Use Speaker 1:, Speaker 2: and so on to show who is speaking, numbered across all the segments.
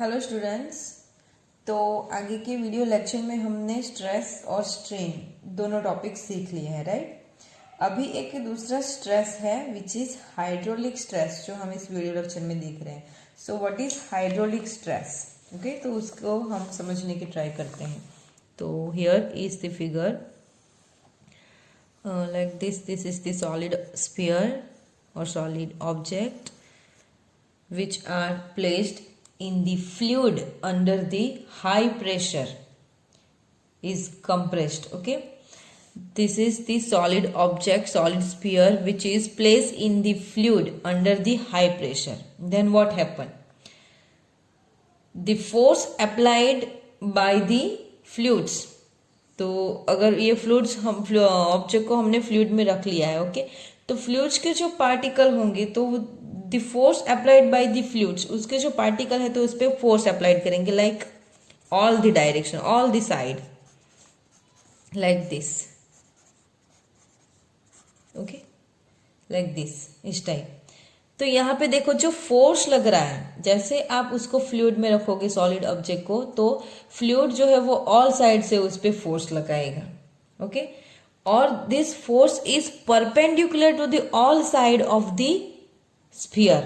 Speaker 1: Hello students. तो आगे के वीडियो लेक्चर में हमने स्ट्रेस और स्ट्रेन दोनों टॉपिक सीख लिए हैं, राइट। अभी एक दूसरा स्ट्रेस है विच इज हाइड्रोलिक स्ट्रेस, जो हम इस वीडियो लेक्चर में देख रहे हैं। So what is hydraulic stress? Okay, तो उसको हम समझने की ट्राई करते हैं। तो here is the figure like this is the solid sphere or solid object which are placed in the fluid under the high pressure is compressed. Okay, this is the solid object, solid sphere which is placed in the fluid under the high pressure. Then what happened? The force applied by the fluids, तो अगर ये fluids हम object को हमने fluid में रख लिया है, ओके, तो फ्लूइड्स के जो पार्टिकल होंगे तो the force applied by the fluids, उसके जो पार्टिकल है तो उस पर फोर्स अप्लाइड करेंगे like all the direction, all the side, like this, okay, like this, इस टाइप। तो यहाँ पे देखो जो फोर्स लग रहा है, जैसे आप उसको फ्लूइड में रखोगे सॉलिड ऑब्जेक्ट को, तो फ्लूइड जो है वो ऑल साइड से उस पे फोर्स लगाएगा, ओके, और this force is perpendicular to the all side of the sphere,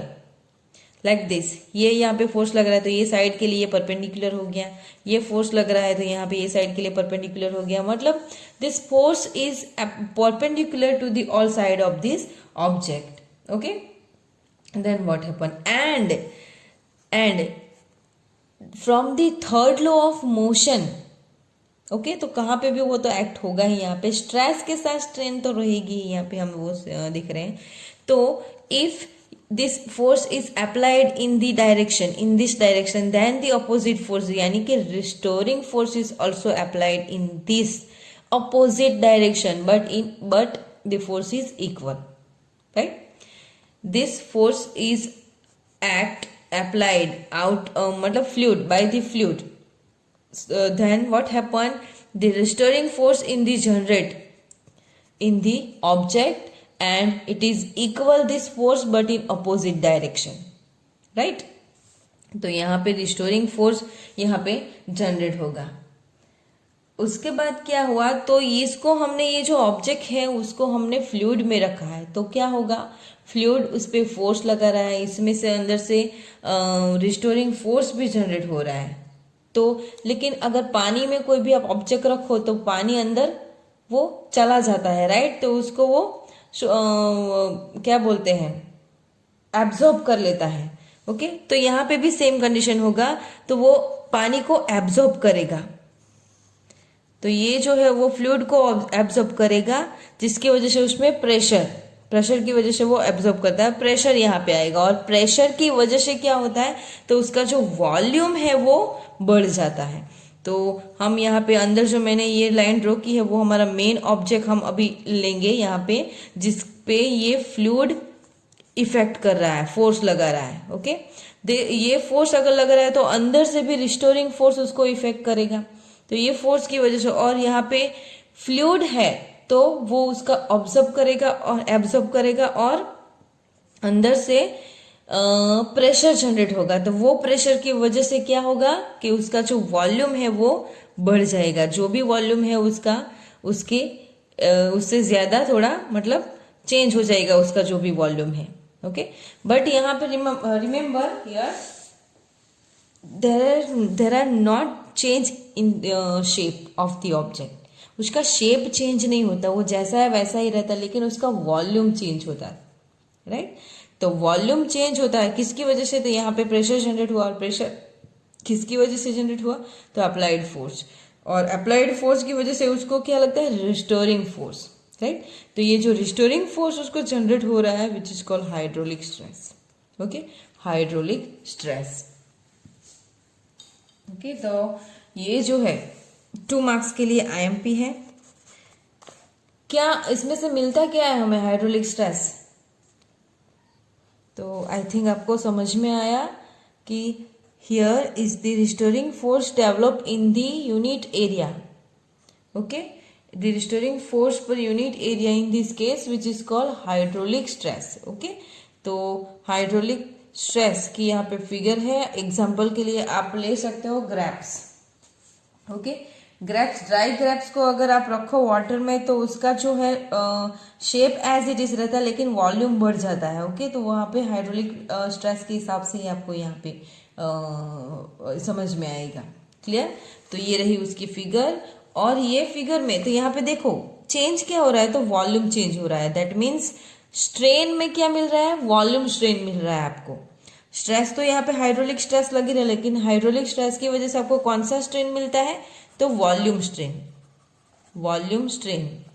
Speaker 1: like this. ये यहाँ पे फोर्स लग रहा है तो ये साइड के लिए परपेंडिकुलर हो गया, ये फोर्स लग रहा है तो यहाँ पे ये साइड के लिए परपेंडिकुलर हो गया, मतलब this force is perpendicular to the all side of this object, okay. Then what happened? And from the third law of motion, okay, तो कहाँ पे भी वो तो एक्ट होगा ही, यहाँ पे स्ट्रेस के साथ स्ट्रेन तो रहेगी ही, यहाँ पे हम वो दिख रहे हैं। तो if this force is applied in the direction, in this direction, then the opposite force, यानी कि restoring force is also applied in this opposite direction, but the force is equal, right. This force is applied out मतलब fluid, by the fluid. Then what happened? The restoring force in the generate in the object, and it is equal this force but in opposite direction, right? तो यहाँ पे restoring force यहाँ पे generate होगा। उसके बाद क्या हुआ, तो इसको हमने, ये जो ऑब्जेक्ट है उसको हमने फ्लूइड में रखा है, तो क्या होगा, फ्लूइड उस पर फोर्स लगा रहा है, इसमें से अंदर से रिस्टोरिंग फोर्स भी जनरेट हो रहा है। तो लेकिन अगर पानी में कोई भी आप ऑब्जेक्ट रखो तो पानी अंदर वो चला जाता है, राइट, तो उसको वो क्या बोलते हैं, एब्जॉर्ब कर लेता है, ओके। तो यहाँ पे भी सेम कंडीशन होगा, तो वो पानी को एब्जॉर्ब करेगा, तो ये जो है वो फ्लूइड को एब्जॉर्ब करेगा, जिसकी वजह से उसमें प्रेशर की वजह से वो एब्जॉर्ब करता है, प्रेशर यहाँ पे आएगा, और प्रेशर की वजह से क्या होता है, तो उसका जो वॉल्यूम है वो बढ़ जाता है। तो हम यहाँ पे अंदर जो मैंने ये लाइन ड्रॉ की है वो हमारा मेन ऑब्जेक्ट हम अभी लेंगे यहाँ पे, जिस पे ये फ्लूइड इफेक्ट कर रहा है, फोर्स लगा रहा है, ओके। ये फोर्स अगर लग रहा है तो अंदर से भी रिस्टोरिंग फोर्स उसको इफेक्ट करेगा, तो ये फोर्स की वजह से, और यहाँ पे फ्लूइड है तो वो उसका ऑब्जर्व करेगा और एब्जॉर्ब करेगा, और अंदर से प्रेशर जनरेट होगा, तो वो प्रेशर की वजह से क्या होगा कि उसका जो वॉल्यूम है वो बढ़ जाएगा, जो भी वॉल्यूम है उसका उससे ज्यादा थोड़ा मतलब चेंज हो जाएगा उसका जो भी वॉल्यूम है, ओके। बट यहाँ पे remember here there are not change in shape of the object, उसका शेप चेंज नहीं होता, वो जैसा है वैसा ही रहता है, लेकिन उसका वॉल्यूम चेंज होता है, राइट। तो वॉल्यूम चेंज होता है किसकी वजह से, तो यहाँ पे प्रेशर जनरेट हुआ, और प्रेशर किसकी वजह से जनरेट हुआ, तो अप्लाइड फोर्स, और अप्लाइड फोर्स की वजह से उसको क्या लगता है, रिस्टोरिंग फोर्स, राइट। तो ये जो रिस्टोरिंग फोर्स उसको जनरेट हो रहा है which is called hydraulic stress, okay, hydraulic stress, okay. तो ये जो है 2 मार्क्स के लिए आईएमपी है। क्या इसमें से मिलता क्या है हमें, हाइड्रोलिक स्ट्रेस? तो आई थिंक आपको समझ में आया कि here is the restoring force develop in the unit area, okay, the restoring force per unit area in this case which is called hydraulic stress, okay. तो हाइड्रोलिक स्ट्रेस की यहाँ पे फिगर है। एग्जाम्पल के लिए आप ले सकते हो grapes. Okay, grapes, dry grapes को अगर आप रखो वाटर में तो उसका जो है शेप एज इट इज रहता है, लेकिन वॉल्यूम बढ़ जाता है। ओके, तो वहां पे हाइड्रोलिक स्ट्रेस के हिसाब से ही आपको यहाँ पे समझ में आएगा। क्लियर? तो ये रही उसकी फिगर। और ये फिगर में तो यहाँ पे देखो चेंज क्या हो रहा है, तो वॉल्यूम चेंज हो रहा है। दैट मीन्स स्ट्रेन में क्या मिल रहा है, वॉल्यूम स्ट्रेन मिल रहा है आपको। स्ट्रेस तो यहाँ पे हाइड्रोलिक स्ट्रेस लगी रहा है, लेकिन हाइड्रोलिक स्ट्रेस की वजह से आपको कौन सा स्ट्रेन मिलता है, तो volume strain. Volume strain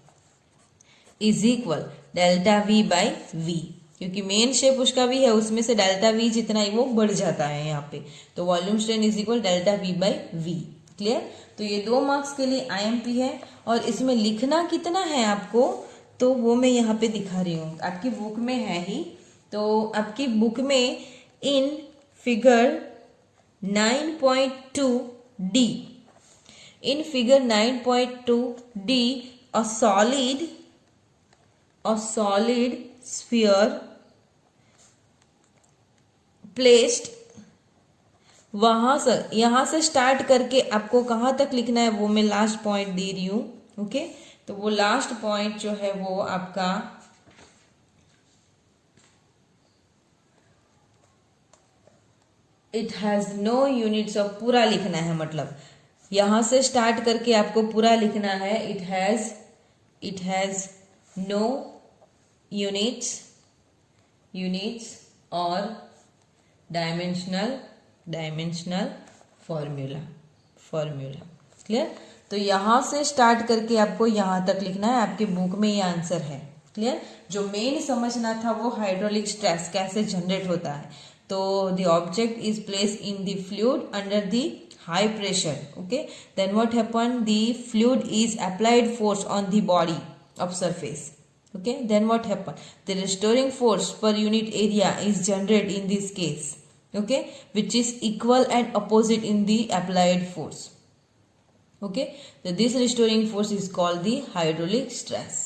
Speaker 1: is equal delta v by v, क्योंकि मेन शेप उसका भी है, उसमें से डेल्टा वी जितना ही वो बढ़ जाता है यहाँ पे। तो volume strain is equal delta v by v. Clear? तो ये 2 मार्क्स के लिए आईएमपी है। और इसमें लिखना कितना है आपको, तो वो मैं यहाँ पे दिखा रही हूँ, आपकी बुक में है ही। तो आपकी बुक में in figure 9.2 D, in figure 9.2d, a solid sphere placed, वहां से यहां से स्टार्ट करके आपको कहां तक लिखना है वो मैं लास्ट पॉइंट दे रही हूं। ओके, तो वो लास्ट पॉइंट जो है वो आपका it has no units of, पूरा लिखना है, मतलब यहां से स्टार्ट करके आपको पूरा लिखना है। इट हैज नो यूनिट्स और डायमेंशनल फॉर्मूला। क्लियर? तो यहां से स्टार्ट करके आपको यहां तक लिखना है, आपके बुक में ये आंसर है। क्लियर? जो मेन समझना था वो हाइड्रोलिक स्ट्रेस कैसे जनरेट होता है। तो the object is placed in the fluid under the high pressure. Okay, then what happened, the fluid is applied force on the body of surface. Okay, then what happened, the restoring force per unit area is generated in this case. Okay, which is equal and opposite in the applied force. Okay, so this restoring force is called the hydraulic stress.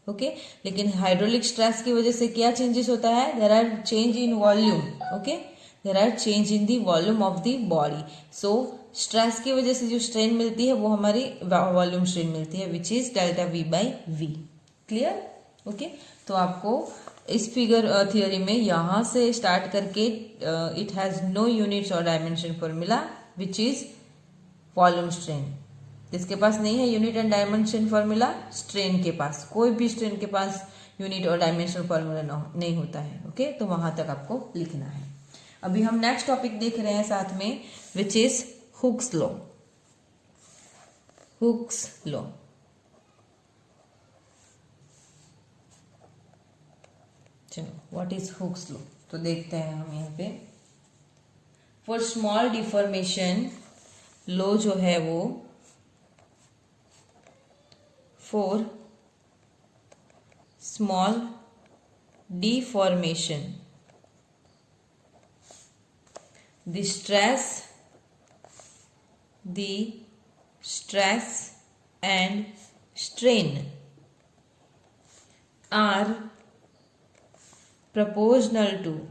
Speaker 1: Okay, लेकिन hydraulic stress की वजह से क्या changes होता है, there are change in volume. Okay, there are change in the volume of the body. So stress की वजह से जो स्ट्रेन मिलती है वो हमारी वॉल्यूम स्ट्रेन मिलती है, which is delta v by v. Clear? Okay, तो आपको इस फिगर थियोरी में यहां से स्टार्ट करके इट हैज नो यूनिट्स और dimension formula, which is volume strain. जिसके पास नहीं है unit and dimension formula, strain के पास, कोई भी स्ट्रेन के पास यूनिट और डायमेंशन फॉर्मूला नहीं होता है। ओके, तो वहां तक आपको लिखना है। अभी हम नेक्स्ट टॉपिक देख रहे हैं साथ में, which is Hooke's law. Hooke's law, चलो व्हाट इज हुक्स लॉ तो देखते हैं हम यहाँ पे। फॉर स्मॉल डिफॉर्मेशन, लॉ जो है वो for small deformation, the stress and strain are proportional to,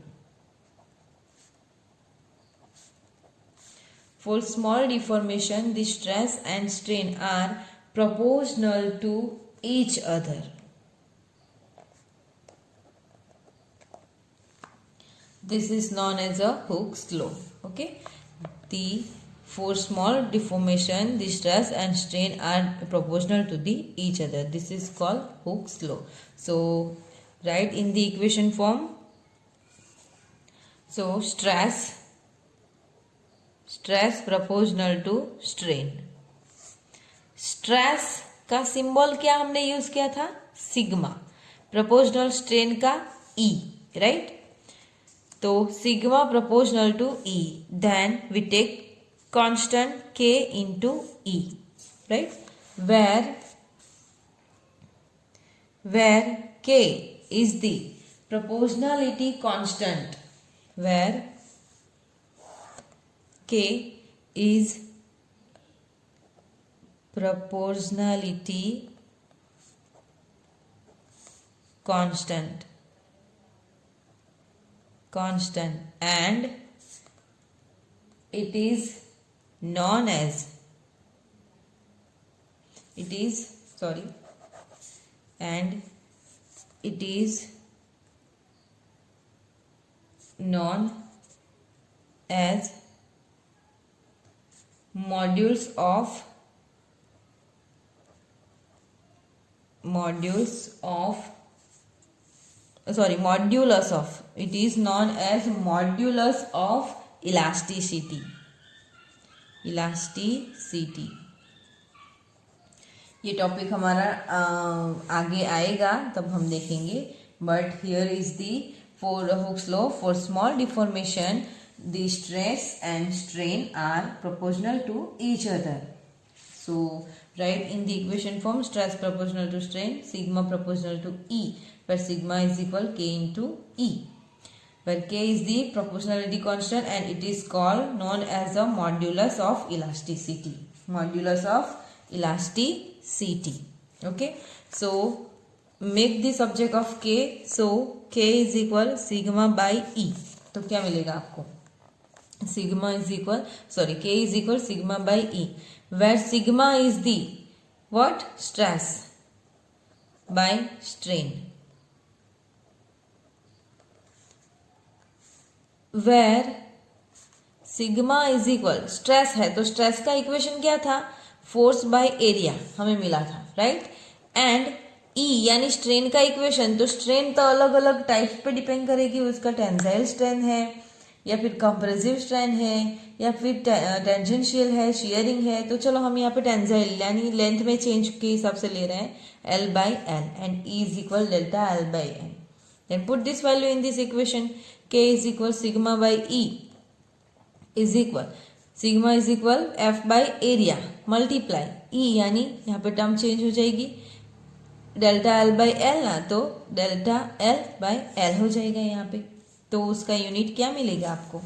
Speaker 1: for small deformation the stress and strain are proportional to each other. This is known as a Hooke's law. Okay, for small deformation the stress and strain are proportional to each other. This is called Hooke's law. So write in the equation form. So stress proportional to strain. Stress का symbol क्या हमने use किया था, sigma. Proportional strain का E, right. तो sigma proportional to E, then we take constant K into E, right, where k is the proportionality constant, where k is proportionality constant, constant and it is known as and it is known as modulus of it is known as modulus of elasticity. ये topic हमारा आगे आएगा तब हम देखेंगे, but here is the for Hooke's law for small deformation the stress and strain are proportional to each other. So write in the equation form stress proportional to strain, sigma proportional to E, where sigma is equal K into E, where K is the proportionality constant and it is called known as the modulus of elasticity. Okay, so make the subject of K. So K is equal sigma by E. तो क्या मिलेगा आपको? K is equal sigma by E, where sigma is the what? Stress by strain, where sigma is equal stress है तो stress का equation क्या था? Force by area हमें मिला था, राइट. एंड ई यानी स्ट्रेन का इक्वेशन, तो स्ट्रेन तो अलग अलग टाइप्स पे डिपेंड करेगी, उसका टेंसाइल स्ट्रेन है या फिर कंप्रेसिव स्ट्रेन है या फिर टेंजेंशियल है, शियरिंग है. तो चलो हम यहाँ पे टेंसाइल यानी लेंथ में चेंज के हिसाब से ले रहे हैं, L by L and E is equal delta L by N. Then put this value in this equation. K is equal sigma by E is equal sigma is equal F by area multiply E, यानी यहाँ पे term change हो जाएगी, delta L by L ना, तो delta L by L हो जाएगा यहाँ पे. तो उसका यूनिट क्या मिलेगा आपको?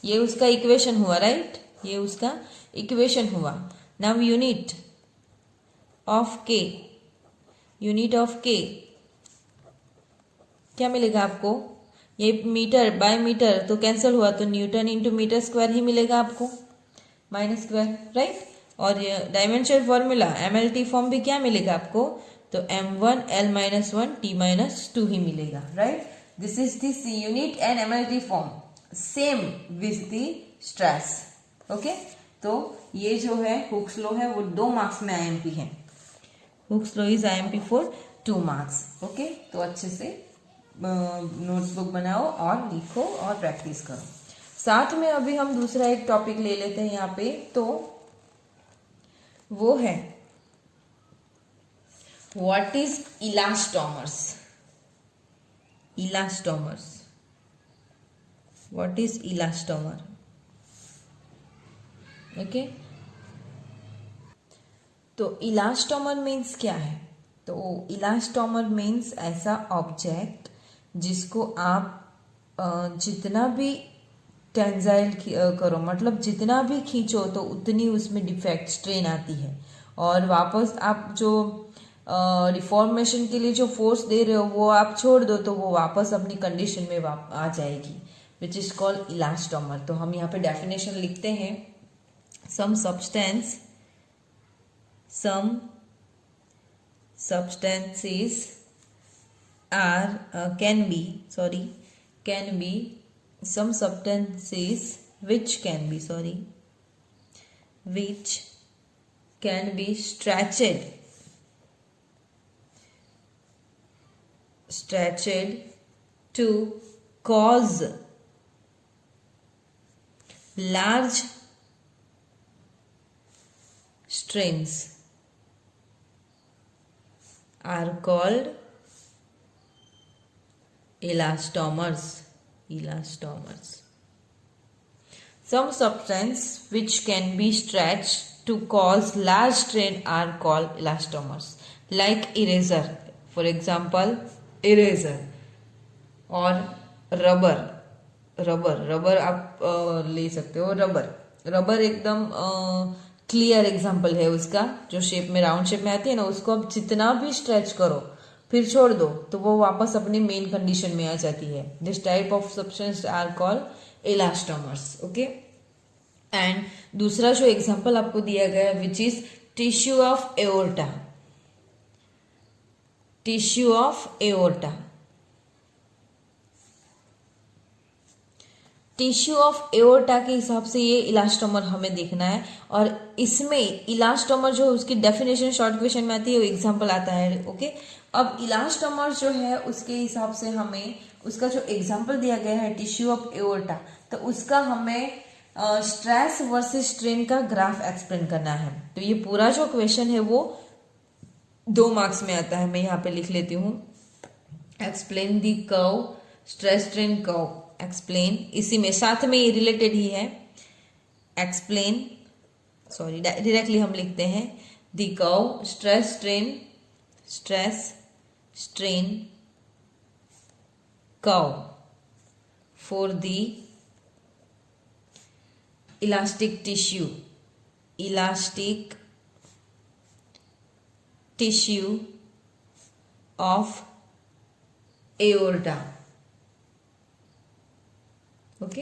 Speaker 1: ये उसका इक्वेशन हुआ, राइट. ये उसका इक्वेशन हुआ. नाउ यूनिट ऑफ K क्या मिलेगा आपको? ये मीटर बाय मीटर तो कैंसिल हुआ, तो न्यूटन इंटू मीटर स्क्वायर ही मिलेगा आपको, माइनस स्क्वायर, राइट. और ये डायमेंशन फॉर्मूला MLT फॉर्म भी क्या मिलेगा आपको? तो M1 L-1 T-2 ही मिलेगा, right. This is this unit and MLT form same with the stress. Okay, तो ये जो है हुक्स लॉ है वो 2 मार्क्स में IMP है. Hooke's law is IMP for 2 marks. Okay, तो अच्छे से नोट्सबुक बनाओ और लिखो और प्रैक्टिस करो. साथ में अभी हम दूसरा एक टॉपिक ले लेते हैं यहाँ पे, तो वो है what is elastomers. What is elastomer? Okay, तो इलास्टोमर मीन्स क्या है? तो इलास्टोमर मीन्स ऐसा ऑब्जेक्ट जिसको आप जितना भी टेंजाइल करो, मतलब जितना भी खींचो तो उतनी उसमें डिफेक्ट स्ट्रेन आती है, और वापस आप जो रिफॉर्मेशन के लिए जो फोर्स दे रहे हो वो आप छोड़ दो तो वो वापस अपनी कंडीशन में आ जाएगी, विच इज कॉल्ड इलास्टोमर. तो हम यहाँ पे डेफिनेशन लिखते हैं. some substances are can be some substances which can be stretched to cause large strains are called elastomers. Some substance which can be stretched to cause large strain are called elastomers. Like eraser, for example, eraser और rubber आप ले सकते हो. Rubber एकदम clear example है उसका, जो shape में राउंड शेप में आती है ना, उसको आप जितना भी स्ट्रेच करो फिर छोड़ दो तो वो वापस अपनी मेन कंडीशन में आ जाती है. This type of substance are called elastomers. Okay. And दूसरा जो एग्जांपल आपको दिया गया है which is tissue of aorta. Tissue of aorta. Tissue of aorta के हिसाब से ये इलास्टोमर हमें देखना है. और इसमें इलास्टोमर जो उसकी डेफिनेशन शॉर्ट क्वेश्चन में आती है, वो एग्जांपल आता है. ओके. अब इलास्टोमर जो है उसके हिसाब से हमें उसका जो एग्जांपल दिया गया है टिश्यू ऑफ एओर्टा, तो उसका हमें स्ट्रेस वर्सेस स्ट्रेन का ग्राफ एक्सप्लेन करना है. तो ये पूरा जो क्वेश्चन है वो 2 मार्क्स में आता है. मैं यहाँ पे लिख लेती हूँ. Explain the curve, stress strain curve. Explain, इसी में साथ में ये रिलेटेड ही है. एक्सप्लेन, सॉरी डायरेक्टली हम लिखते हैं दी curve stress strain curve for the elastic tissue of aorta. Okay.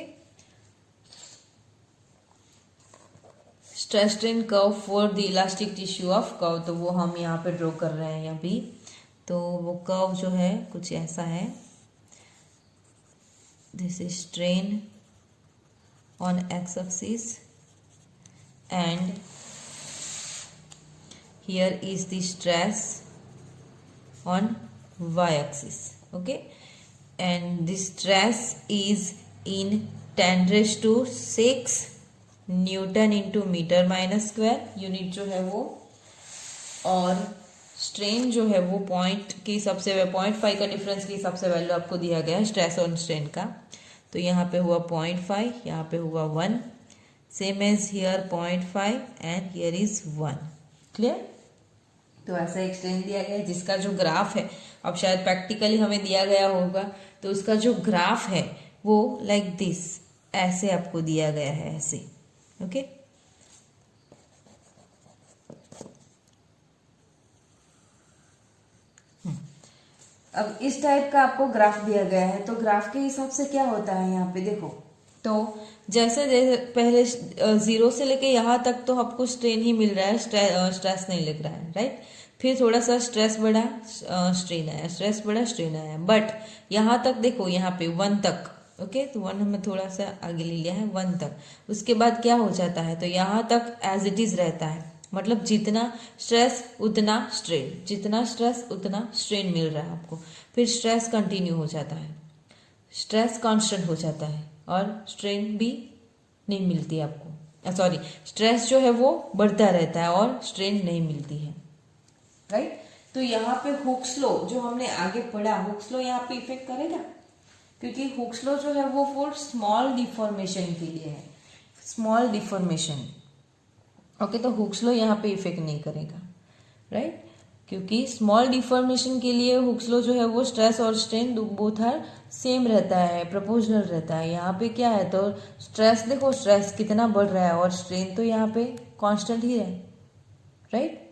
Speaker 1: Stress strain curve for the elastic tissue of curve, तो वो हम यहाँ पे ड्रॉ कर रहे हैं अभी. तो वो कर्व जो है कुछ ऐसा है. This is strain on x axis and here is the stress on y axis. Okay. And the stress is in 10⁶ newton into metre minus square unit जो है वो. और स्ट्रेन जो है वो पॉइंट के हिसाब से 0.5 का डिफरेंस के हिसाब से वैल्यू आपको दिया गया है स्ट्रेस और स्ट्रेन का. तो यहाँ पे हुआ 0.5, यहाँ पे हुआ 1, same as here 0.5 and here is 1. Clear. तो ऐसा एक स्ट्रेन दिया गया है जिसका जो ग्राफ है, अब शायद प्रैक्टिकली हमें दिया गया होगा, तो उसका जो ग्राफ है वो लाइक दिस ऐसे आपको दिया गया है, ऐसे. ओके. अब इस टाइप का आपको ग्राफ दिया गया है. तो ग्राफ के हिसाब से क्या होता है यहाँ पे देखो. तो जैसे पहले 0 से लेके यहाँ तक तो आपको स्ट्रेन ही मिल रहा है, स्ट्रेस नहीं लग रहा है. राइट. फिर थोड़ा सा स्ट्रेस बढ़ा, स्ट्रेन आया, स्ट्रेस बढ़ा, स्ट्रेन आया. बट यहाँ तक देखो, यहाँ पे 1 तक. ओके. तो 1 हमने थोड़ा सा आगे ले लिया है, 1 तक. उसके बाद क्या हो जाता है, तो यहाँ तक एज इट इज रहता है. मतलब जितना स्ट्रेस उतना स्ट्रेन, जितना स्ट्रेस उतना स्ट्रेन मिल रहा है आपको. फिर स्ट्रेस कंटिन्यू हो जाता है, स्ट्रेस कांस्टेंट हो जाता है और स्ट्रेन भी नहीं मिलती आपको. सॉरी, स्ट्रेस जो है वो बढ़ता रहता है और स्ट्रेन नहीं मिलती है. राइट. तो यहाँ पे हुक्स लॉ जो हमने आगे पढ़ा, हुक्स लॉ यहाँ पे इफेक्ट करेगा, क्योंकि हुक्स लॉ जो है वो फॉर स्मॉल डिफॉर्मेशन के लिए है. Small deformation. ओके. तो हुक्स लॉ यहाँ पे इफेक्ट नहीं करेगा. राइट. क्योंकि स्मॉल डिफॉर्मेशन के लिए हुक्स लॉ जो है वो स्ट्रेस और स्ट्रेन बोथ आर सेम रहता है, प्रोपोर्शनल रहता है. यहाँ पे क्या है, तो स्ट्रेस देखो, स्ट्रेस कितना बढ़ रहा है और स्ट्रेन तो यहाँ पे कांस्टेंट ही है. राइट.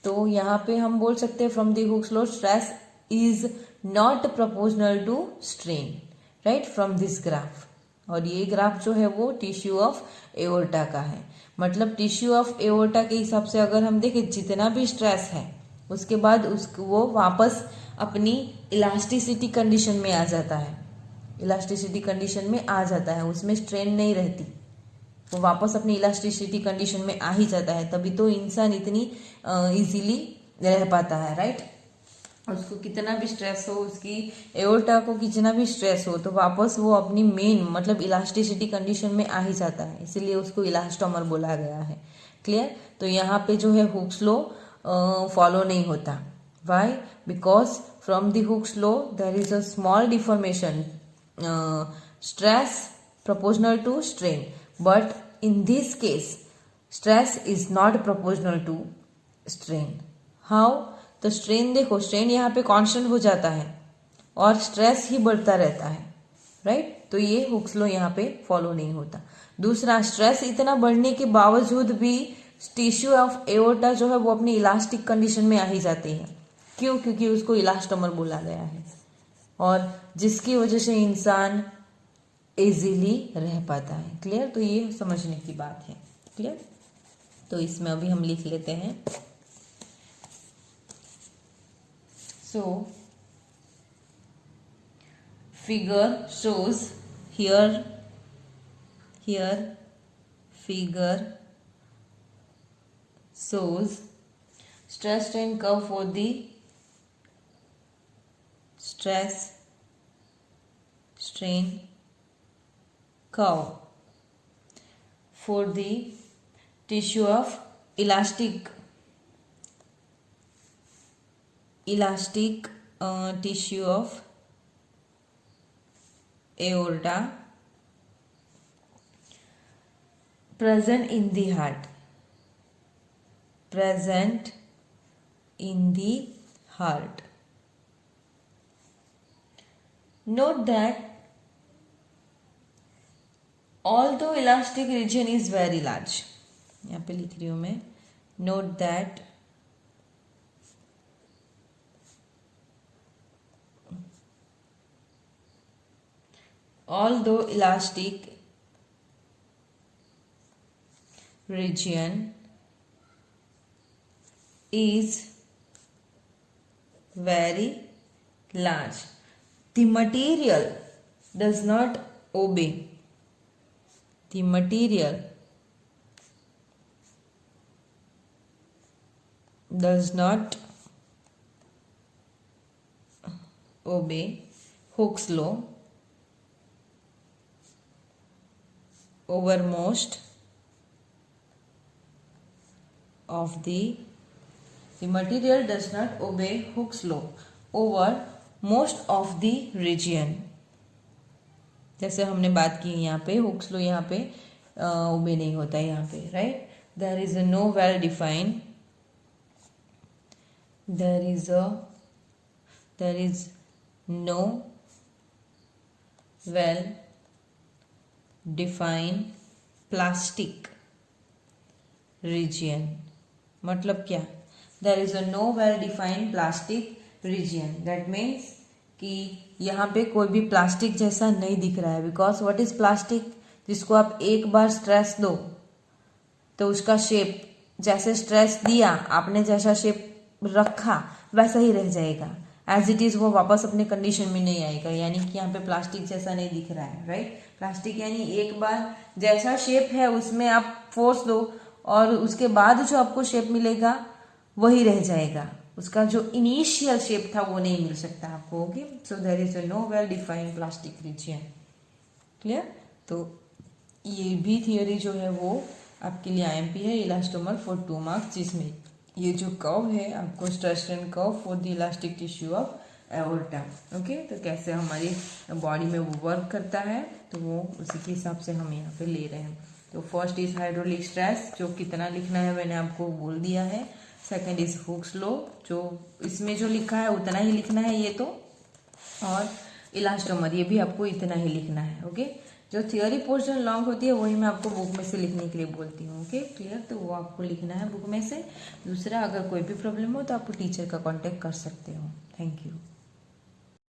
Speaker 1: तो यहाँ पे हम बोल सकते हैं from the Hooke's law stress is not proportional to strain. Right. From this graph. और ये ग्राफ जो है वो टिश्यू ऑफ एओर्टा का है. मतलब टिश्यू ऑफ एओर्टा के हिसाब से अगर हम देखें, जितना भी स्ट्रेस है उसके बाद उसको वो वापस अपनी इलास्टिसिटी कंडीशन में आ जाता है. इलास्टिसिटी कंडीशन में आ जाता है, उसमें स्ट्रेन नहीं रहती, वो वापस अपनी इलास्टिसिटी कंडीशन में आ ही जाता है. तभी तो इंसान इतनी इजीली रह पाता है. राइट. उसको कितना भी स्ट्रेस हो, उसकी एओर्टा को कितना भी स्ट्रेस हो, तो वापस वो अपनी मेन मतलब इलास्टिसिटी कंडीशन में आ ही जाता है. इसीलिए उसको इलास्टोमर बोला गया है. क्लियर. तो यहाँ पे जो है हुक्स लॉ फॉलो नहीं होता. Why? Because from the Hooke's law there is a small deformation, stress proportional to strain, but in this case stress is not proportional to strain. How? तो स्ट्रेन देखो, strain यहाँ पे constant हो जाता है और स्ट्रेस ही बढ़ता रहता है. राइट. तो ये हुक्स लॉ यहाँ पे फॉलो नहीं होता. दूसरा, स्ट्रेस इतना बढ़ने के बावजूद भी टिश्यू ऑफ एओर्टा जो है वो अपनी इलास्टिक कंडीशन में आ ही जाती है. क्यों? क्योंकि उसको इलास्टोमर बोला गया है और जिसकी वजह से इंसान इजीली रह पाता है। क्लियर? तो ये समझने की बात है। क्लियर? तो इसमें अभी हम लिख लेते हैं। सो figure shows here figure shows stress strain curve for the stress strain curve for the tissue of elastic tissue of aorta present in the heart. Note that although elastic region is very large, यहाँ पे लिख रही हूँ मैं, note that although elastic region is very large, the material does not obey. The material does not obey Hooke's law over most of the material does not obey Hooke's law over most of the region. जैसे हमने बात की यहाँ पे Hooke's law यहाँ पे ओबे नहीं होता है यहाँ पे, right? there is no well defined plastic region. मतलब क्या? there is no well defined plastic region. that means कि यहाँ पे कोई भी प्लास्टिक जैसा नहीं दिख रहा है, बिकॉज व्हाट इज प्लास्टिक? जिसको आप एक बार स्ट्रेस दो तो उसका शेप, जैसे स्ट्रेस दिया आपने, जैसा शेप रखा वैसा ही रह जाएगा, एज इट इज, वो वापस अपने कंडीशन में नहीं आएगा। यानी कि यहाँ पे प्लास्टिक जैसा नहीं दिख रहा है, राइट? प्लास्टिक यानी एक बार जैसा शेप है उसमें आप फोर्स दो और उसके बाद जो आपको शेप मिलेगा वही रह जाएगा, उसका जो इनिशियल शेप था वो नहीं मिल सकता आपको। Okay, so there is no well defined plastic region. Clear? तो ये भी थियोरी जो है वो आपके लिए आईएमपी है, इलास्टोमर फॉर 2 मार्क्स, जिसमें ये जो कर्व है आपको stress strain curve for the elastic tissue of aorta. Okay, तो कैसे हमारी बॉडी में वो वर्क करता है तो वो उसी के हिसाब से हम यहाँ पे ले रहे हैं। तो फर्स्ट इज हाइड्रोलिक स्ट्रेस, जो कितना लिखना है मैंने आपको बोल दिया है। सेकंड इज हुक्स लॉ, जो इसमें जो लिखा है उतना ही लिखना है ये तो, और इलास्टोमर ये भी आपको इतना ही लिखना है। ओके, जो थियोरी पोर्शन लॉन्ग होती है वही मैं आपको बुक में से लिखने के लिए बोलती हूँ। Okay, clear? तो वो आपको लिखना है बुक में से। दूसरा, अगर कोई भी प्रॉब्लम हो तो आप टीचर का कांटेक्ट कर सकते हो। Thank you.